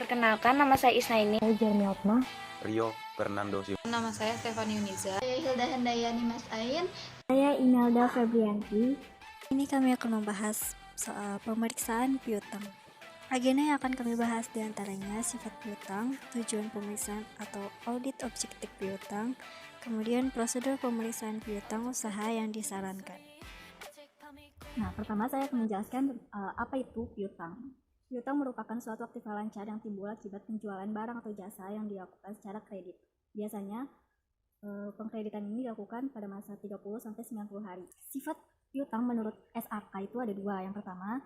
Perkenalkan, nama saya Isnaini. Saya Jeremy Otma. Rio Fernando Simon. Nama saya Stefani Yuniza. Saya Hilda Handayani Mas Ain. Saya Imelda Febrianti. Ini kami akan membahas soal pemeriksaan piutang. Agenda yang akan kami bahas diantaranya sifat piutang, tujuan pemeriksaan atau audit objektif piutang, kemudian prosedur pemeriksaan piutang usaha yang disarankan. Nah, pertama saya akan menjelaskan apa itu piutang. Piutang merupakan suatu aktiva lancar yang timbul akibat penjualan barang atau jasa yang dilakukan secara kredit. Biasanya pengkreditan ini dilakukan pada masa 30-90 hari. Sifat piutang menurut SAK itu ada dua. Yang pertama,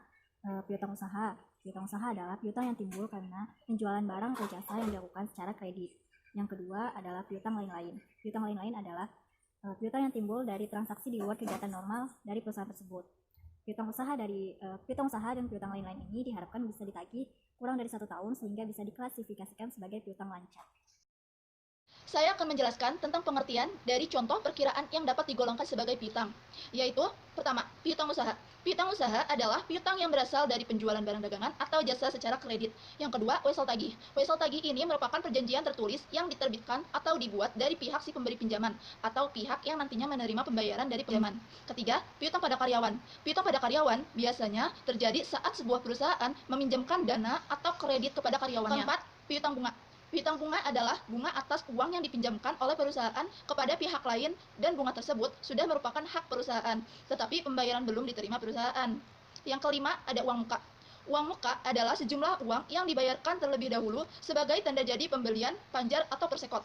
piutang usaha. Piutang usaha adalah piutang yang timbul karena penjualan barang atau jasa yang dilakukan secara kredit. Yang kedua adalah piutang lain-lain. Piutang lain-lain adalah piutang yang timbul dari transaksi di luar kegiatan normal dari perusahaan tersebut. Piutang usaha dan piutang lain-lain ini diharapkan bisa ditagih kurang dari 1 tahun sehingga bisa diklasifikasikan sebagai piutang lancar. Saya akan menjelaskan tentang pengertian dari contoh perkiraan yang dapat digolongkan sebagai piutang, yaitu pertama, piutang usaha. Piutang usaha adalah piutang yang berasal dari penjualan barang dagangan atau jasa secara kredit. Yang kedua, wesel tagih. Wesel tagih ini merupakan perjanjian tertulis yang diterbitkan atau dibuat dari pihak si pemberi pinjaman atau pihak yang nantinya menerima pembayaran dari pinjaman. Ketiga, piutang pada karyawan. Piutang pada karyawan biasanya terjadi saat sebuah perusahaan meminjamkan dana atau kredit kepada karyawannya. Keempat, piutang bunga. Piutang bunga adalah bunga atas uang yang dipinjamkan oleh perusahaan kepada pihak lain dan bunga tersebut sudah merupakan hak perusahaan, tetapi pembayaran belum diterima perusahaan. Yang kelima, ada uang muka. Uang muka adalah sejumlah uang yang dibayarkan terlebih dahulu sebagai tanda jadi pembelian, panjar, atau persekot.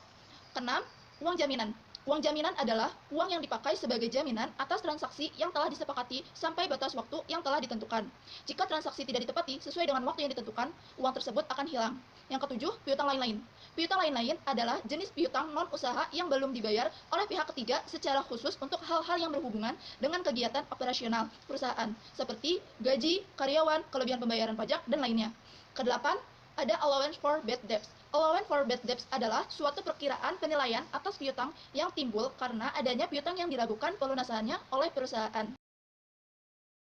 Keenam, uang jaminan. Uang jaminan adalah uang yang dipakai sebagai jaminan atas transaksi yang telah disepakati sampai batas waktu yang telah ditentukan. Jika transaksi tidak ditepati sesuai dengan waktu yang ditentukan, uang tersebut akan hilang. Yang ketujuh, piutang lain-lain. Piutang lain-lain adalah jenis piutang non-usaha yang belum dibayar oleh pihak ketiga secara khusus untuk hal-hal yang berhubungan dengan kegiatan operasional perusahaan, seperti gaji, karyawan, kelebihan pembayaran pajak, dan lainnya. Kedelapan, ada allowance for bad debts. Allowance for bad debts adalah suatu perkiraan penilaian atas piutang yang timbul karena adanya piutang yang diragukan pelunasannya oleh perusahaan.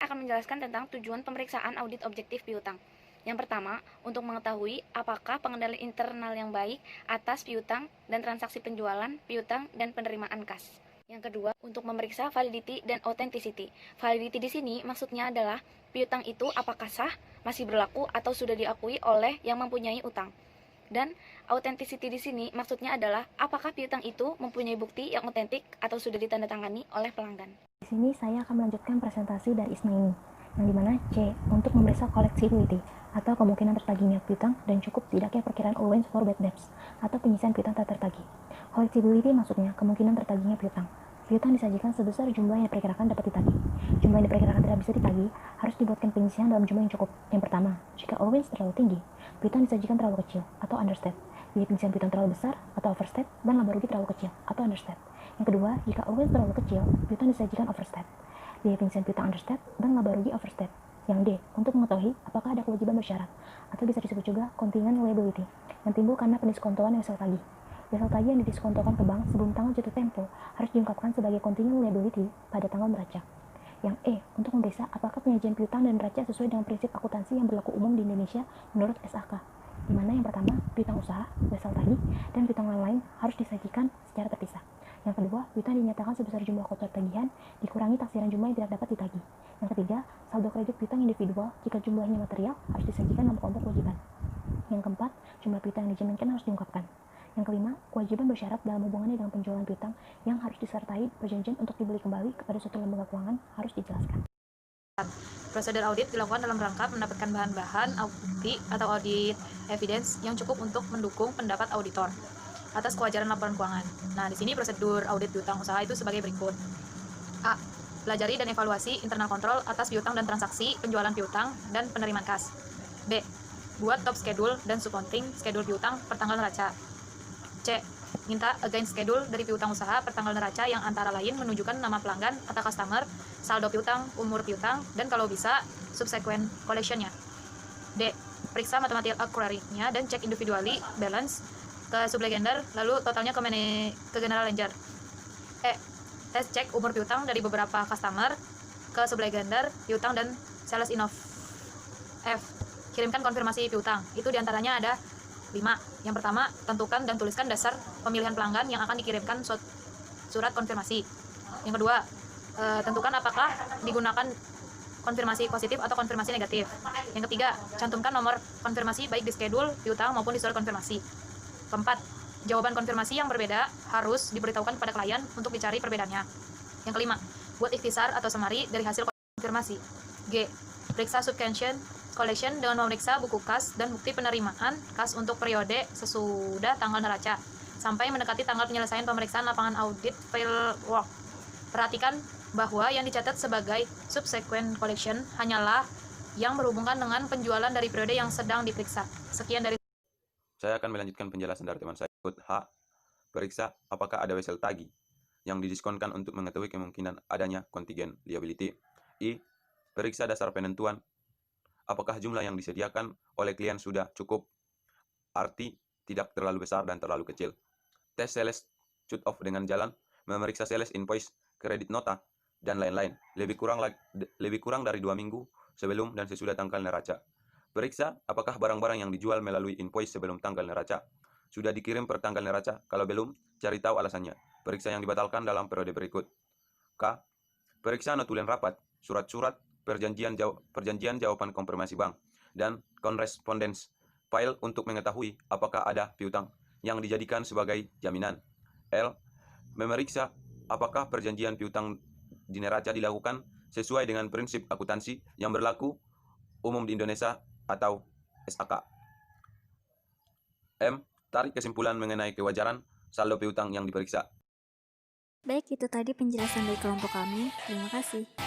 Akan menjelaskan tentang tujuan pemeriksaan audit objektif piutang. Yang pertama, untuk mengetahui apakah pengendalian internal yang baik atas piutang dan transaksi penjualan, piutang, dan penerimaan kas. Yang kedua, untuk memeriksa validity dan authenticity. Validity di sini maksudnya adalah piutang itu apakah sah, masih berlaku, atau sudah diakui oleh yang mempunyai utang. Dan authenticity di sini maksudnya adalah apakah piutang itu mempunyai bukti yang otentik atau sudah ditandatangani oleh pelanggan. Di sini saya akan melanjutkan presentasi dari Isnaini, yang dimana C untuk memeriksa collectibility atau kemungkinan tertagihnya piutang dan cukup tidaknya perkiraan allowance for bad debts atau penyisian piutang tak tertagih. Collectibility maksudnya kemungkinan tertagihnya piutang. Piutang disajikan sebesar jumlah yang diperkirakan dapat ditagih. Jumlah yang diperkirakan tidak bisa ditagih harus dibuatkan penyisian dalam jumlah yang cukup. Yang pertama, jika allowance terlalu tinggi, piutang disajikan terlalu kecil atau understate. Biaya penyisian piutang terlalu besar atau overstate, dan laba rugi terlalu kecil atau understate. Yang kedua, jika allowance terlalu kecil, piutang disajikan overstate. Biaya penyisian piutang understate dan laba rugi overstate. Yang D, untuk mengetahui apakah ada kewajiban bersyarat atau bisa disebut juga contingent liability yang timbul karena pendiskontoan wesel tagih. Wesel tagih yang didiskontokan ke bank sebelum tanggal jatuh tempo harus diungkapkan sebagai contingent liability pada tanggal neraca. Yang E, untuk memeriksa apakah penyajian piutang dan neraca sesuai dengan prinsip akuntansi yang berlaku umum di Indonesia menurut SAK, di mana yang pertama, piutang usaha, wesel tagih, dan piutang lain-lain harus disajikan secara terpisah. Yang kedua, piutang dinyatakan sebesar jumlah kotor tagihan dikurangi taksiran jumlah yang tidak dapat ditagih. Yang ketiga, saldo kredit piutang individual jika jumlahnya material harus disajikan dalam kelompok kewajiban. Yang keempat, jumlah piutang yang dijaminkan harus diungkapkan. Yang kelima, kewajiban bersyarat dalam hubungannya dengan penjualan piutang yang harus disertai perjanjian untuk dibeli kembali kepada suatu lembaga keuangan harus dijelaskan. Prosedur audit dilakukan dalam rangka mendapatkan bahan-bahan bukti atau audit evidence yang cukup untuk mendukung pendapat auditor atas kewajaran laporan keuangan. Nah, di sini prosedur audit piutang usaha itu sebagai berikut. A. Pelajari dan evaluasi internal kontrol atas piutang dan transaksi penjualan piutang dan penerimaan kas. B. Buat top schedule dan subkonting schedule piutang per tanggal neraca. C. Minta against schedule dari piutang usaha per tanggal neraca yang antara lain menunjukkan nama pelanggan atau customer, saldo piutang, umur piutang, dan kalau bisa subsequent collection-nya. D. Periksa mathematical accuracy-nya dan cek individually balance ke sublegender, lalu totalnya ke general ledger. E. Tes cek umur piutang dari beberapa customer ke sublegender, piutang, dan sales invoice. F. kirimkan konfirmasi piutang. Itu diantaranya ada 5. Yang pertama, tentukan dan tuliskan dasar pemilihan pelanggan yang akan dikirimkan surat konfirmasi. Yang kedua, tentukan apakah digunakan konfirmasi positif atau konfirmasi negatif. Yang ketiga, cantumkan nomor konfirmasi baik di schedule piutang maupun di surat konfirmasi. Keempat, jawaban konfirmasi yang berbeda harus diberitahukan kepada klien untuk dicari perbedaannya. Yang kelima, buat ikhtisar atau summary dari hasil konfirmasi. G. Periksa subscription collection dengan memeriksa buku kas dan bukti penerimaan kas untuk periode sesudah tanggal neraca sampai mendekati tanggal penyelesaian pemeriksaan lapangan audit file work. Perhatikan bahwa yang dicatat sebagai subsequent collection hanyalah yang berhubungan dengan penjualan dari periode yang sedang diperiksa. Sekian dari Saya akan melanjutkan penjelasan dari teman saya. H. Periksa apakah ada wesel tagi yang didiskonkan untuk mengetahui kemungkinan adanya kontingen liability. I. Periksa dasar penentuan apakah jumlah yang disediakan oleh klien sudah cukup, arti tidak terlalu besar dan terlalu kecil. Tes sales shoot off dengan jalan memeriksa sales invoice, kredit nota, dan lain-lain. Lebih kurang dari 2 minggu sebelum dan sesudah tanggal neraca. Periksa apakah barang-barang yang dijual melalui invoice sebelum tanggal neraca sudah dikirim per tanggal neraca. Kalau belum, cari tahu alasannya. Periksa yang dibatalkan dalam periode berikut. K. Periksa notulen rapat, surat-surat, perjanjian jawaban konfirmasi bank, dan correspondence file untuk mengetahui apakah ada piutang yang dijadikan sebagai jaminan. L. Memeriksa apakah perjanjian piutang di neraca dilakukan sesuai dengan prinsip akuntansi yang berlaku umum di Indonesia atau SAK. M. Tarik kesimpulan mengenai kewajaran saldo piutang yang diperiksa. Baik, itu tadi penjelasan dari kelompok kami. Terima kasih.